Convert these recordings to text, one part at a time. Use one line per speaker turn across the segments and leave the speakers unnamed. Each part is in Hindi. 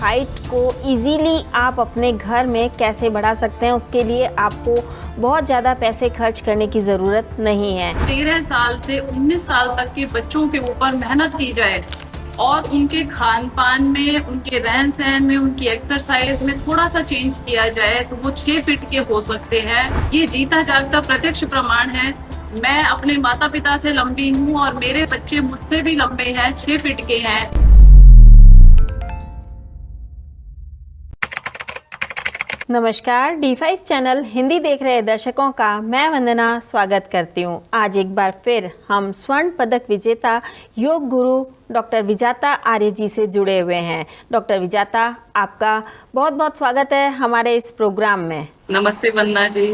हाइट को इजीली आप अपने घर में कैसे बढ़ा सकते हैं, उसके लिए आपको बहुत ज़्यादा पैसे खर्च करने की ज़रूरत नहीं है।
13 साल से 19 साल तक के बच्चों के ऊपर मेहनत की जाए और उनके खान पान में, उनके रहन सहन में, उनकी एक्सरसाइज में थोड़ा सा चेंज किया जाए तो वो 6 फीट के हो सकते हैं। ये जीता जागता प्रत्यक्ष प्रमाण है। मैं अपने माता पिता से लंबी हूँ और मेरे बच्चे मुझसे भी लंबे हैं, 6 फीट के हैं।
नमस्कार, D5 चैनल हिंदी देख रहे दर्शकों का मैं वंदना स्वागत करती हूँ। आज एक बार फिर हम स्वर्ण पदक विजेता योग गुरु डॉक्टर विजाता आर्य जी से जुड़े हुए हैं। डॉक्टर विजाता, आपका बहुत बहुत स्वागत है हमारे इस प्रोग्राम में।
नमस्ते वंदना जी।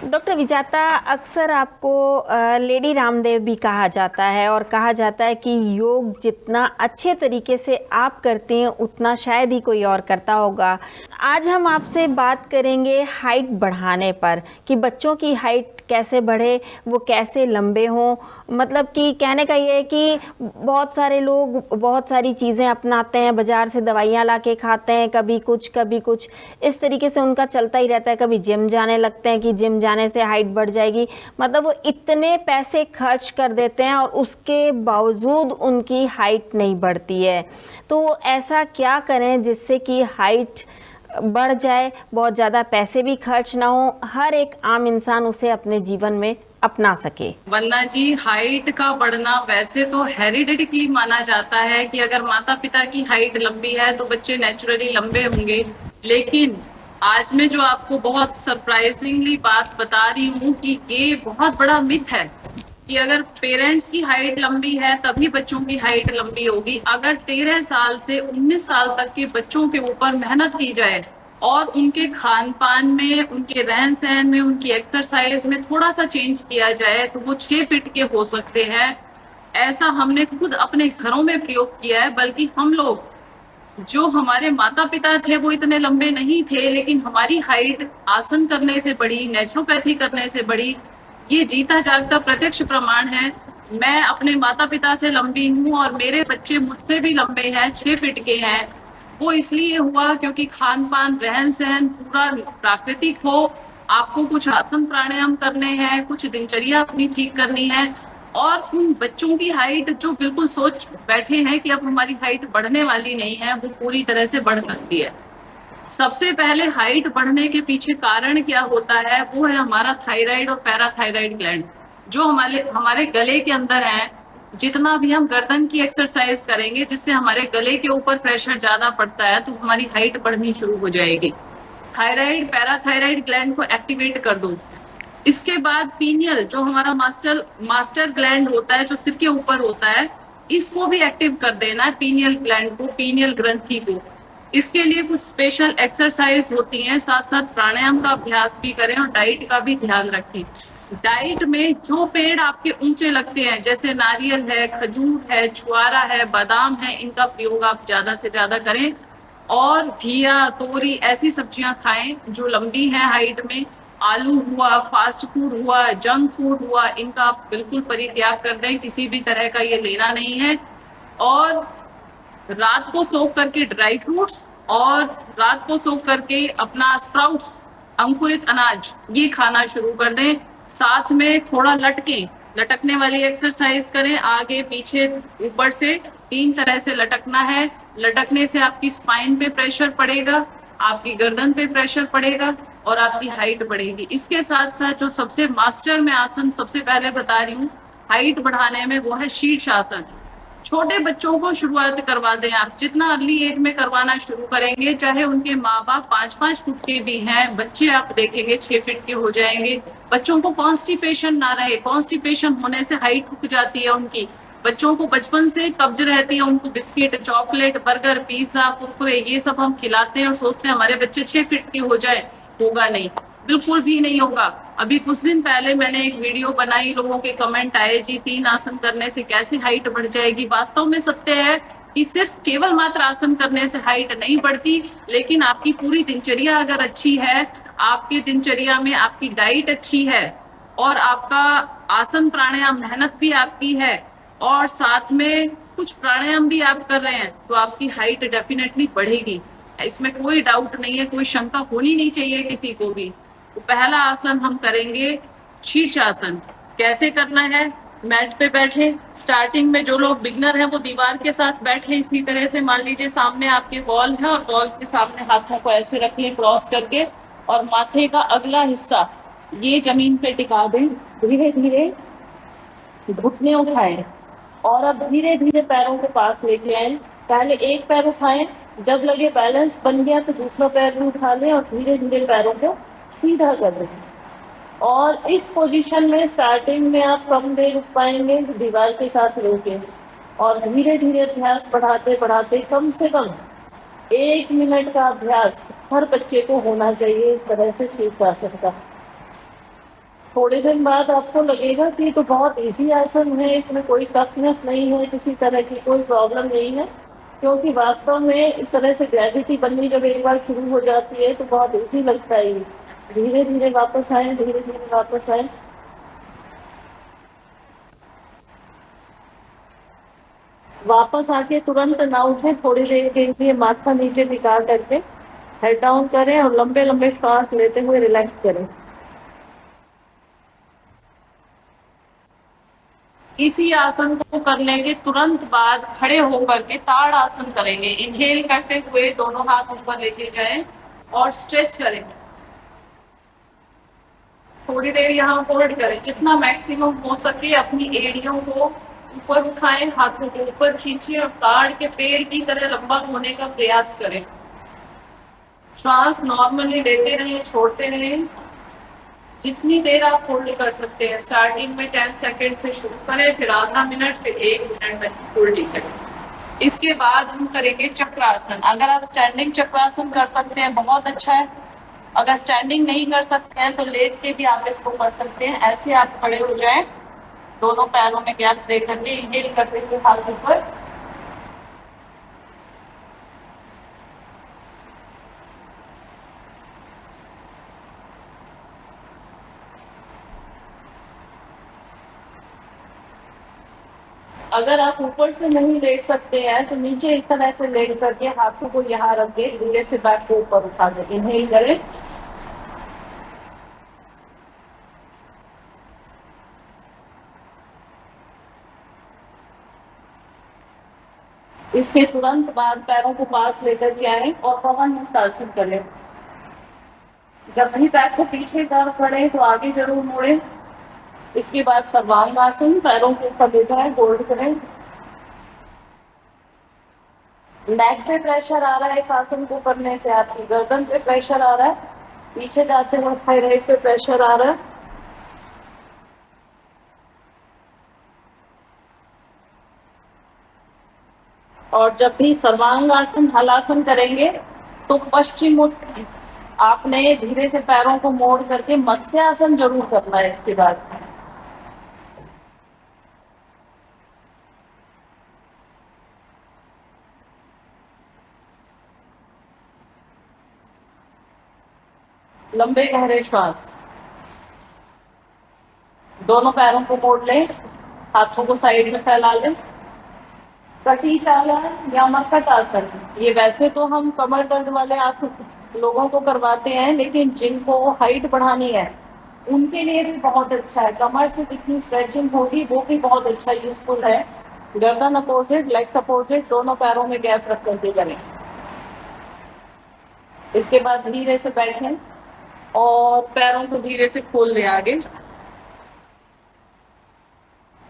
डॉक्टर विजाता, अक्सर आपको लेडी रामदेव भी कहा जाता है और कहा जाता है कि योग जितना अच्छे तरीके से आप करती हैं उतना शायद ही कोई और करता होगा। आज हम आपसे बात करेंगे हाइट बढ़ाने पर कि बच्चों की हाइट कैसे बढ़े, वो कैसे लंबे हों। मतलब कि कहने का ये है कि बहुत सारे लोग बहुत सारी चीज़ें अपनाते हैं, बाज़ार से दवाइयाँ ला के खाते हैं, कभी कुछ इस तरीके से उनका चलता ही रहता है। कभी जिम जाने लगते हैं कि जिम जाने से हाइट बढ़ जाएगी। मतलब वो इतने पैसे खर्च कर देते हैं और उसके बावजूद उनकी हाइट नहीं बढ़ती है। तो ऐसा क्या करें जिससे कि हाइट बढ़ जाए, बहुत ज़्यादा पैसे भी खर्च ना हो, हर एक आम इंसान उसे अपने जीवन में अपना सके?
वंदना जी, हाइट का बढ़ना वैसे तो हेरिडिटली माना जाता है कि अगर माता पिता की हाइट लंबी है तो बच्चे नेचुरली लंबे होंगे। लेकिन आज मैं जो आपको बहुत सरप्राइजिंगली बात बता रही हूँ कि ये बहुत बड़ा मिथ है कि अगर पेरेंट्स की हाइट लंबी है तभी बच्चों की हाइट लंबी होगी। अगर 13 साल से 19 साल तक के बच्चों के ऊपर मेहनत की जाए और उनके खान पान में, उनके रहन सहन में, उनकी एक्सरसाइज में थोड़ा सा चेंज किया जाए तो वो 6 फीट के हो सकते हैं। ऐसा हमने खुद अपने घरों में प्रयोग किया है। बल्कि हम लोग, जो हमारे माता पिता थे वो इतने लंबे नहीं थे, लेकिन हमारी हाइट आसन करने से बढ़ी, नेचुरोपैथी करने से बढ़ी। ये जीता जागता प्रत्यक्ष प्रमाण है। मैं अपने माता पिता से लंबी हूँ और मेरे बच्चे मुझसे भी लंबे हैं, 6 फीट के हैं। वो इसलिए हुआ क्योंकि खान पान, रहन सहन पूरा प्राकृतिक हो। आपको कुछ आसन प्राणायाम करने हैं, कुछ दिनचर्या अपनी ठीक करनी है और उन बच्चों की हाइट जो बिल्कुल सोच बैठे हैं कि अब हमारी हाइट बढ़ने वाली नहीं है, वो पूरी तरह से बढ़ सकती है। सबसे पहले हाइट बढ़ने के पीछे कारण क्या होता है, वो है हमारा थायराइड और पैराथायराइड ग्लैंड, जो हमारे गले के अंदर है। जितना भी हम गर्दन की एक्सरसाइज करेंगे जिससे हमारे गले के ऊपर प्रेशर ज्यादा पड़ता है तो हमारी हाइट बढ़नी शुरू हो जाएगी। थायराइड, पैराथायराइड ग्लैंड को एक्टिवेट कर दो। इसके बाद पीनियल, जो हमारा मास्टर ग्लैंड होता है, जो सिर के ऊपर होता है, इसको भी एक्टिव कर देना है, पीनियल ग्लैंड को, पीनियल ग्रंथि को। इसके लिए कुछ स्पेशल एक्सरसाइज होती हैं, साथ साथ प्राणायाम का अभ्यास भी करें और डाइट का भी ध्यान रखें। डाइट में जो पेड़ आपके ऊंचे लगते हैं, जैसे नारियल है, खजूर है, छुआरा है, बादाम है, इनका प्रयोग आप ज्यादा से ज्यादा करें। और घिया, तोरी, ऐसी सब्जियां खाएं जो लंबी हैं हाइट में। आलू हुआ, फास्ट फूड हुआ, जंक फूड हुआ, इनका आप बिल्कुल परित्याग कर दें, किसी भी तरह का ये लेना नहीं है। और रात को सोख करके ड्राई फ्रूट्स और रात को सोख करके अपना स्प्राउट्स, अंकुरित अनाज, ये खाना शुरू कर दें। साथ में थोड़ा लटकने वाली एक्सरसाइज करें, आगे पीछे ऊपर से 3 तरह से लटकना है। लटकने से आपकी स्पाइन पे प्रेशर पड़ेगा, आपकी गर्दन पे प्रेशर पड़ेगा और आपकी हाइट बढ़ेगी। इसके साथ साथ जो सबसे मास्टर में आसन सबसे पहले बता रही हूँ हाइट बढ़ाने में, वो है शीर्ष आसन। छोटे बच्चों को शुरुआत करवा दें आप। जितना अर्ली एज में करवाना शुरू करेंगे, चाहे उनके माँ बाप 5-5 फुट के भी हैं, बच्चे आप देखेंगे 6 फीट के हो जाएंगे। बच्चों को कॉन्स्टिपेशन ना रहे। कॉन्स्टिपेशन होने से हाइट रुक जाती है उनकी। बच्चों को बचपन से कब्ज रहती है, उनको biscuit, chocolate, burger, pizza, Kurkure, ये सब हम खिलाते हैं और सोचते हैं हमारे बच्चे 6 फीट के हो जाए। होगा नहीं, बिल्कुल भी नहीं होगा। अभी कुछ दिन पहले मैंने एक वीडियो बनाई, लोगों के कमेंट आए, जी 3 आसन करने से कैसे हाइट बढ़ जाएगी। वास्तव में सत्य है कि सिर्फ केवल मात्र आसन करने से हाइट नहीं बढ़ती, लेकिन आपकी पूरी दिनचर्या अगर अच्छी है, आपकी दिनचर्या में आपकी डाइट अच्छी है और आपका आसन प्राणायाम, मेहनत भी आपकी है और साथ में कुछ प्राणायाम भी आप कर रहे हैं, तो आपकी हाइट डेफिनेटली बढ़ेगी। इसमें कोई डाउट नहीं है, कोई शंका होनी नहीं चाहिए किसी को भी। तो पहला आसन हम करेंगे शीर्षासन। कैसे करना है? मैट पे बैठे, स्टार्टिंग में जो लोग बिगनर हैं वो दीवार के साथ बैठे इसी तरह से। मान लीजिए सामने आपके वॉल है और वॉल के सामने हाथों को ऐसे रखिए क्रॉस करके, और माथे का अगला हिस्सा ये जमीन पे टिका दें। धीरे धीरे घुटने उठाएं और अब धीरे धीरे पैरों को पास लेके आए। पहले एक पैर उठाएं, जब लगे बैलेंस बन गया तो दूसरा पैर भी उठा लें और धीरे धीरे पैरों को सीधा कर दें। और इस पोजीशन में स्टार्टिंग में आप कम देर रुक पाएंगे, दीवार के साथ रोके, और धीरे धीरे अभ्यास बढ़ाते बढ़ाते कम से कम 1 मिनट का अभ्यास हर बच्चे को होना चाहिए इस तरह से शीर्षासन का। थोड़े दिन बाद आपको लगेगा कि तो बहुत इजी आसन है, इसमें कोई टफनेस नहीं है, किसी तरह की कोई प्रॉब्लम नहीं है, क्योंकि वास्तव में इस तरह से ग्रेविटी बननी जब एक बार शुरू हो जाती है तो बहुत इजी लगता है। धीरे धीरे वापस आए, धीरे धीरे वापस आए। वापस आके तुरंत ना उठे, थोड़ी देर के लिए माथा नीचे टिका करके हेड डाउन करें और लंबे लंबे सांस लेते हुए रिलैक्स करें। इसी आसन को करने के तुरंत बाद खड़े होकर के ताड़ आसन करेंगे। इनहेल करते हुए दोनों हाथ ऊपर लेके जाएं और स्ट्रेच करें। थोड़ी देर यहाँ होल्ड करें, जितना मैक्सिमम हो सके अपनी एड़ियों को ऊपर उठाएं, हाथों को ऊपर खींचिए और ताड़ के पेड़ की तरह लंबा होने का प्रयास करें। श्वास नॉर्मली लेते रहें, छोड़ते रहें, जितनी देर आप होल्ड कर सकते हैं। स्टार्टिंग में 10 सेकंड से शुरू करें, फिर आधा मिनट, फिर 1 मिनट तक होल्डिंग करें। इसके बाद हम करेंगे चक्रासन। अगर आप स्टैंडिंग चक्रासन कर सकते हैं बहुत अच्छा है, अगर स्टैंडिंग नहीं कर सकते हैं तो लेट के भी आप इसको कर सकते हैं। ऐसे आप खड़े हो जाएं, दोनों पैरों में गैप दे करके, इनहेल करते हुए हाथ ऊपर, अगर आप ऊपर से नहीं लेट सकते हैं तो नीचे इस तरह से लेट करके हाथों को यहाँ रख के धीरे से बैक को ऊपर उठा दें। इनहेल करें, इसके तुरंत बाद पैरों को पास लेकर के आए और पवन मुक्त आसन करें। जब भी बैक को पीछे कर पड़े तो आगे जरूर मोड़े। इसके बाद सर्वांग आसन, पैरों को ऊपर ले जाए, होल्ड करें। नेक पे प्रेशर आ रहा है इस आसन को करने से, आपकी गर्दन पे प्रेशर आ रहा है, पीछे जाते हुए थायराइड पे प्रेशर आ रहा है। और जब भी सर्वांग आसन हलासन करेंगे तो पश्चिमोत्तान आपने धीरे से पैरों को मोड़ करके मत्स्य आसन जरूर करना है। इसके बाद लंबे गहरे श्वास, दोनों पैरों को मोड़ लें, हाथों को साइड में फैला लें। कटी चालन या मक्कट आसन, ये वैसे तो हम कमर दर्द वाले आसन लोगों को करवाते हैं, लेकिन जिनको हाइट बढ़ानी है उनके लिए भी बहुत अच्छा है। कमर से जितनी स्ट्रेचिंग होगी वो भी बहुत अच्छा यूजफुल है। गर्दन अपोजिट, लेग्स अपोजिट, दोनों पैरों में गैप रख करके करें। इसके बाद धीरे से बैठें और पैरों को धीरे से खोल लें आगे।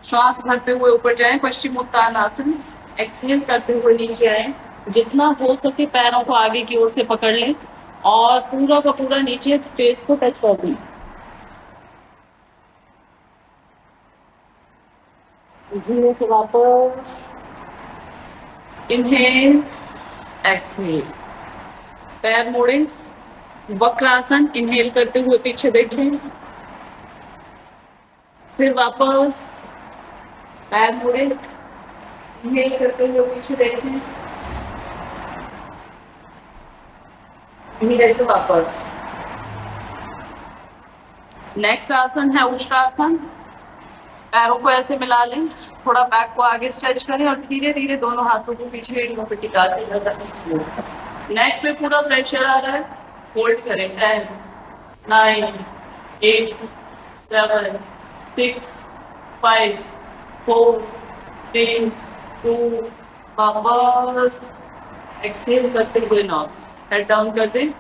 श्वास भरते हुए ऊपर जाएं, पश्चिमोत्तान आसन। एक्सहेल करते हुए नीचे आए, जितना हो सके पैरों को आगे की ओर से पकड़ लें और पूरा का पूरा नीचे फेस को टच कर दें। धीरे से वापस इनहेल, एक्सहेल, पैर मोड़ें, वक्रासन। इनहेल करते हुए पीछे देखें, फिर वापस पैर मोड़ें, इनहेल करते हुए पीछे देखें, धीरे से वापस। नेक्स्ट आसन है उष्ट्रासन। पैरों को ऐसे मिला लें, थोड़ा बैक को आगे स्ट्रेच करें और धीरे धीरे दोनों हाथों को पीछे एड़ियों पे टिका दें। नेक पे पूरा प्रेशर आ रहा है, होल्ड करें। 10, 9, 8, 7, 6, 5, 4, 3, 2, वापस एक्सहेल करते हुए नॉर्मल हेड डाउन कर दें।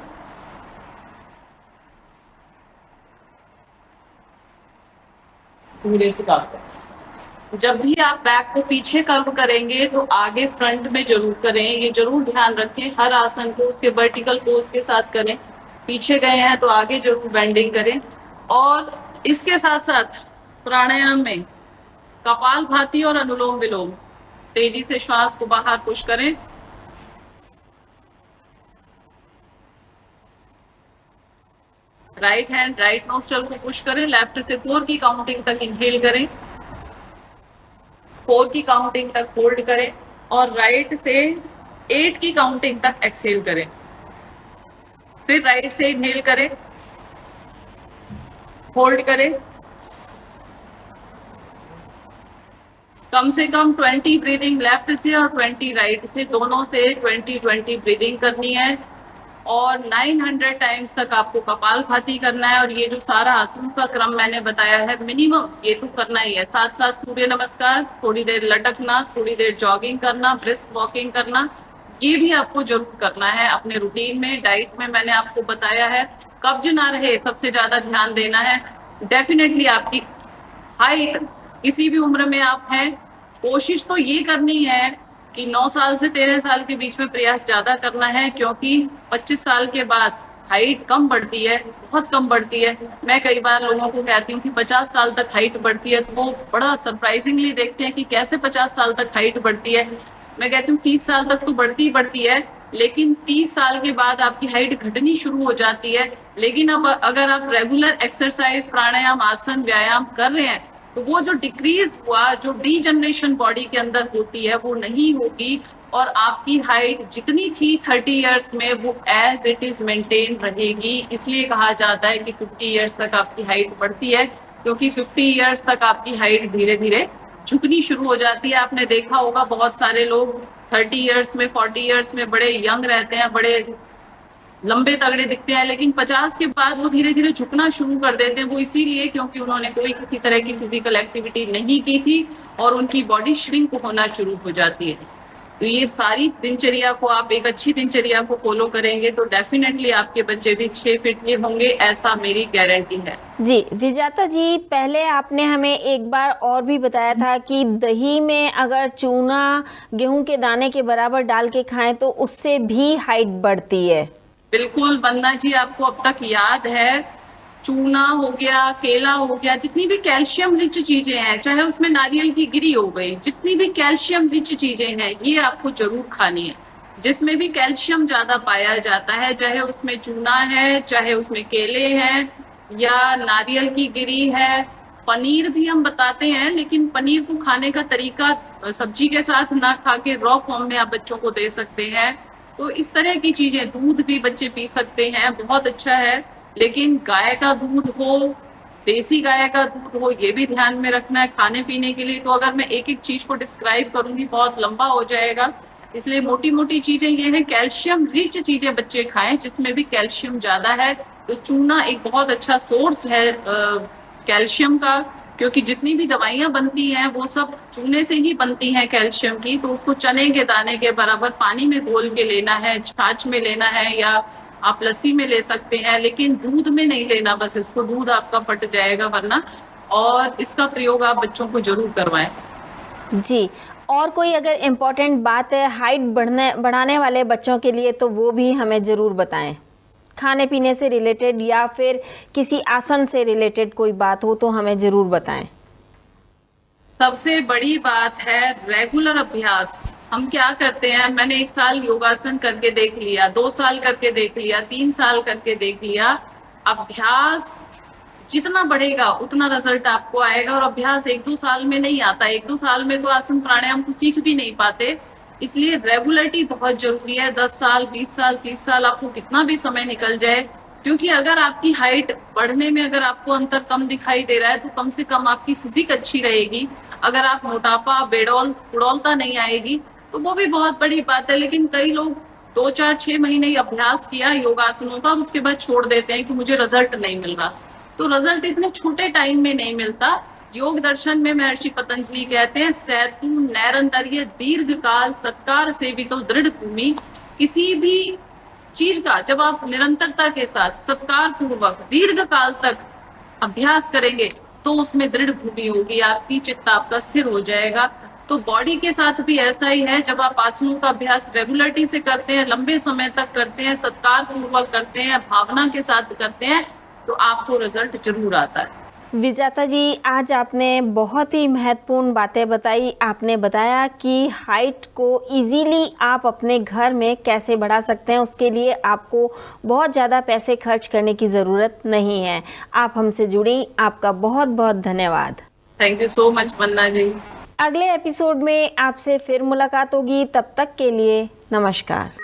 पूरे से वापस। जब भी आप बैक को पीछे कर्व करेंगे तो आगे फ्रंट में जरूर करें, ये जरूर ध्यान रखें। हर आसन को उसके वर्टिकल पोज के साथ करें। पीछे गए हैं तो आगे जरूर बेंडिंग करें। और इसके साथ साथ प्राणायाम में कपालभाति और अनुलोम विलोम, तेजी से श्वास को बाहर पुश करें। राइट हैंड राइट नोस्ट्रल को पुश करें। लेफ्ट से 4 की काउंटिंग तक इनहेल करें, 4 की काउंटिंग तक होल्ड करें और राइट से 8 की काउंटिंग तक एक्सहेल करें। फिर राइट से इनहेल करें, होल्ड करें। कम से कम 20 ब्रीदिंग लेफ्ट से और 20 राइट से, दोनों से 20-20 ब्रीदिंग करनी है। और 900 टाइम्स तक आपको कपालभाति करना है। और ये जो सारा आसनों का क्रम मैंने बताया है, मिनिमम ये तो करना ही है। साथ साथ सूर्य नमस्कार, थोड़ी देर लटकना, थोड़ी देर जॉगिंग करना, ब्रिस्क वॉकिंग करना, ये भी आपको जरूर करना है अपने रूटीन में। डाइट में मैंने आपको बताया है, कब्ज ना रहे सबसे ज्यादा ध्यान देना है। डेफिनेटली आपकी हाइट, किसी भी उम्र में आप हैं, कोशिश तो ये करनी है कि 9 साल से 13 साल के बीच में प्रयास ज्यादा करना है, क्योंकि 25 साल के बाद हाइट कम बढ़ती है, बहुत कम बढ़ती है। मैं कई बार लोगों को कहती हूँ कि 50 साल तक हाइट बढ़ती है, तो वो बड़ा सरप्राइजिंगली देखते हैं कि कैसे 50 साल तक हाइट बढ़ती है। मैं कहती हूँ 30 साल तक तो बढ़ती ही बढ़ती है, लेकिन 30 साल के बाद आपकी हाइट घटनी शुरू हो जाती है। लेकिन अब अगर आप रेगुलर एक्सरसाइज, प्राणायाम, आसन, व्यायाम कर रहे हैं, तो वो जो डिक्रीज हुआ, जो डीजनरेशन बॉडी के अंदर होती है, वो नहीं होगी। और आपकी हाइट जितनी थी 30 इयर्स में, वो एज इट इज मेंटेन रहेगी। इसलिए कहा जाता है कि 50 इयर्स तक आपकी हाइट बढ़ती है, क्योंकि 50 इयर्स तक आपकी हाइट धीरे धीरे झुकनी शुरू हो जाती है। आपने देखा होगा बहुत सारे लोग 30 इयर्स में, 40 इयर्स में बड़े यंग रहते हैं, बड़े लंबे तगड़े दिखते हैं, लेकिन 50 के बाद वो धीरे धीरे झुकना शुरू कर देते हैं। वो इसीलिए क्योंकि उन्होंने कोई किसी तरह की फिजिकल एक्टिविटी नहीं की थी और उनकी बॉडी श्रिंक होना शुरू हो जाती है। तो ये सारी दिनचर्या को, आप एक अच्छी दिनचर्या को फॉलो करेंगे तो डेफिनेटली आपके बच्चे भी 6 फीट के होंगे, ऐसा मेरी गारंटी है।
जी विजाता जी, पहले आपने हमें एक बार और भी बताया था कि दही में अगर चूना गेहूं के दाने के बराबर डाल के खाएं तो उससे भी हाइट बढ़ती है।
बिल्कुल वंदना जी, आपको अब तक याद है, चूना हो गया, केला हो गया, जितनी भी कैल्शियम रिच चीजें हैं, चाहे उसमें नारियल की गिरी हो गई, जितनी भी कैल्शियम रिच चीजें हैं, ये आपको जरूर खानी है। जिसमें भी कैल्शियम ज्यादा पाया जाता है, चाहे उसमें चूना है, चाहे उसमें केले हैं या नारियल की गिरी है। पनीर भी हम बताते हैं, लेकिन पनीर को खाने का तरीका सब्जी के साथ ना खा के रॉ फॉर्म में आप बच्चों को दे सकते हैं। तो इस तरह की चीजें, दूध भी बच्चे पी सकते हैं, बहुत अच्छा है। लेकिन गाय का दूध हो, देसी गाय का दूध हो, ये भी ध्यान में रखना है खाने पीने के लिए। तो अगर मैं एक एक चीज को डिस्क्राइब करूंगी बहुत लंबा हो जाएगा, इसलिए मोटी मोटी चीजें ये हैं, कैल्शियम रिच चीजें बच्चे खाएं जिसमें भी कैल्शियम ज्यादा है। तो चूना एक बहुत अच्छा सोर्स है कैल्शियम का, क्योंकि जितनी भी दवाइयां बनती हैं वो सब चूने से ही बनती हैं कैल्शियम की। तो उसको चने के दाने के बराबर पानी में घोल के लेना है, छाछ में लेना है, या आप लस्सी में ले सकते हैं, लेकिन दूध में नहीं लेना, बस इसको, दूध आपका फट जाएगा वरना। और इसका प्रयोग आप बच्चों को जरूर करवाएं।
जी, और कोई अगर इम्पोर्टेंट बात है हाइट बढ़ाने वाले बच्चों के लिए तो वो भी हमें ज़रूर बताएं, खाने पीने से रिलेटेड या फिर किसी आसन से रिलेटेड कोई बात हो तो हमें ज़रूर बताएं।
सबसे बड़ी बात है रेगुलर अभ्यास। हम क्या करते हैं, मैंने 1 साल योगासन करके देख लिया, 2 साल करके देख लिया, 3 साल करके देख लिया। अभ्यास जितना बढ़ेगा उतना रिजल्ट आपको आएगा, और अभ्यास 1-2 साल में नहीं आता। 1-2 साल में तो आसन प्राणायाम को सीख भी नहीं पाते। इसलिए रेगुलरिटी बहुत जरूरी है। 10 साल, 20 साल, 30 साल, आपको कितना भी समय निकल जाए, क्योंकि अगर आपकी हाइट बढ़ने में अगर आपको अंतर कम दिखाई दे रहा है तो कम से कम आपकी फिजिक अच्छी रहेगी। अगर आप मोटापा, बेडौलता नहीं आएगी तो वो भी बहुत बड़ी बात है। लेकिन कई लोग 2-4-6 महीने ही अभ्यास किया योगासनों का, उसके बाद छोड़ देते हैं कि मुझे रिजल्ट नहीं मिल रहा। तो रिजल्ट इतने छोटे टाइम में नहीं मिलता। योग दर्शन में महर्षि पतंजलि कहते हैं, सेतु नैरंतर्य दीर्घ काल सत्कार सेवितो दृढ़ भूमि। किसी भी चीज का जब आप निरंतरता के साथ सत्कार पूर्वक दीर्घ काल तक अभ्यास करेंगे तो उसमें दृढ़ भूमि होगी आपकी, चित्त आपका स्थिर हो जाएगा। तो बॉडी के साथ भी ऐसा ही है, जब आप आसनों का अभ्यास रेगुलरिटी से करते हैं, लंबे समय तक करते हैं, सत्कार पूर्वक करते हैं, भावना के साथ करते हैं, तो आपको रिजल्ट जरूर आता है।
विजेता जी, आज आपने बहुत ही महत्वपूर्ण बातें बताई। आपने बताया कि हाइट को इजीली आप अपने घर में कैसे बढ़ा सकते हैं, उसके लिए आपको बहुत ज़्यादा पैसे खर्च करने की ज़रूरत नहीं है। आप हमसे जुड़ी, आपका बहुत बहुत धन्यवाद।
थैंक यू सो मच वंदना जी।
अगले एपिसोड में आपसे फिर मुलाकात होगी, तब तक के लिए नमस्कार।